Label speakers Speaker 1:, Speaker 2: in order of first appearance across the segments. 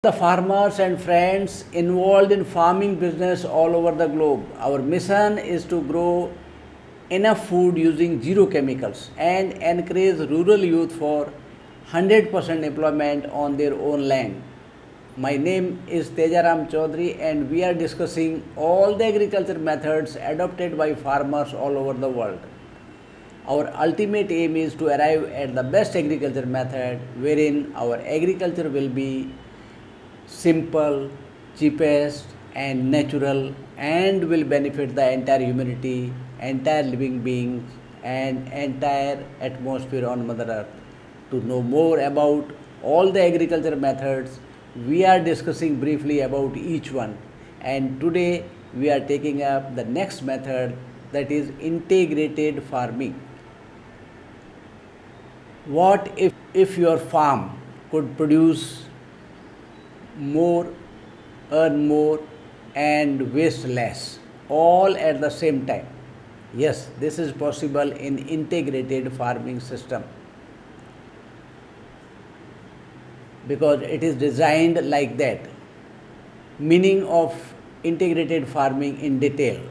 Speaker 1: The farmers and friends involved in farming business all over the globe. Our mission is to grow enough food using zero chemicals and encourage rural youth for 100% employment on their own land. My name is Tejaram Chaudhary and we are discussing all the agriculture methods adopted by farmers all over the world. Our ultimate aim is to arrive at the best agriculture method wherein our agriculture will be simple, cheapest, and natural, and will benefit the entire humanity, entire living beings, and entire atmosphere on Mother Earth. To know more about all the agriculture methods, we are discussing briefly about each one. And today we are taking up the next method, that is integrated farming. What if your farm could produce more, earn more, and waste less, all at the same time? Yes, this is possible in integrated farming system because it is designed like that. Meaning of integrated farming in detail.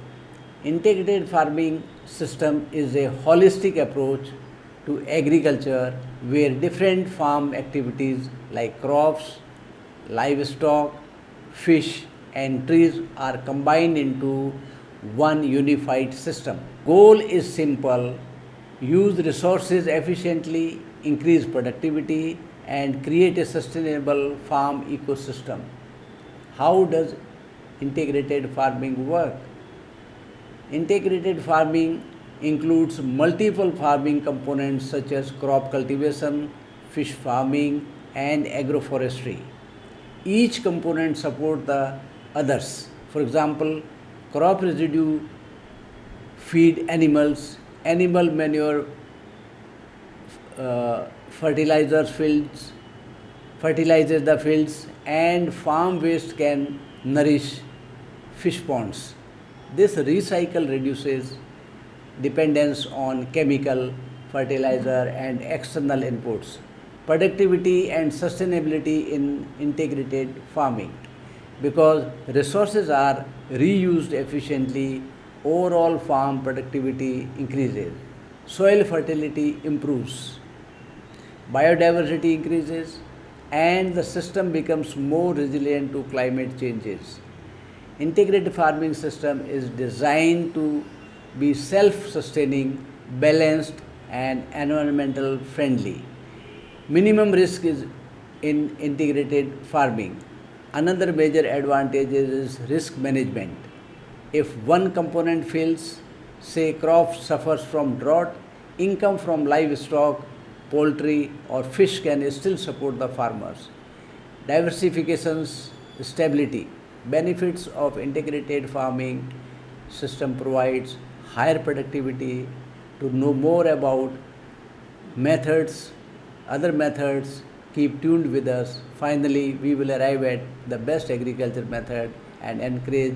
Speaker 1: Integrated farming system is a holistic approach to agriculture where different farm activities like crops, livestock, fish, and trees are combined into one unified system. Goal is simple: use resources efficiently, increase productivity, and create a sustainable farm ecosystem. How does integrated farming work? Integrated farming includes multiple farming components such as crop cultivation, fish farming, and agroforestry. Each component supports the others. For example, crop residue feed animals, animal manure fertilizes the fields, and farm waste can nourish fish ponds. This recycle reduces dependence on chemical, fertilizer, and external inputs. Productivity and sustainability in integrated farming. Because resources are reused efficiently, overall farm productivity increases, soil fertility improves, biodiversity increases, and the system becomes more resilient to climate changes. Integrated farming system is designed to be self-sustaining, balanced, and environmental friendly. Minimum risk is in integrated farming. Another major advantage is risk management. If one component fails, say crop suffers from drought, income from livestock, poultry, or fish can still support the farmers. Diversifications, stability. Benefits of integrated farming system provides higher productivity. To know more about methods, other methods, keep tuned with us. Finally, we will arrive at the best agriculture method and encourage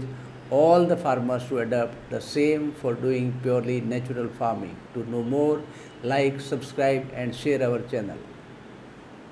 Speaker 1: all the farmers to adopt the same for doing purely natural farming. To know more, like, subscribe, and share our channel.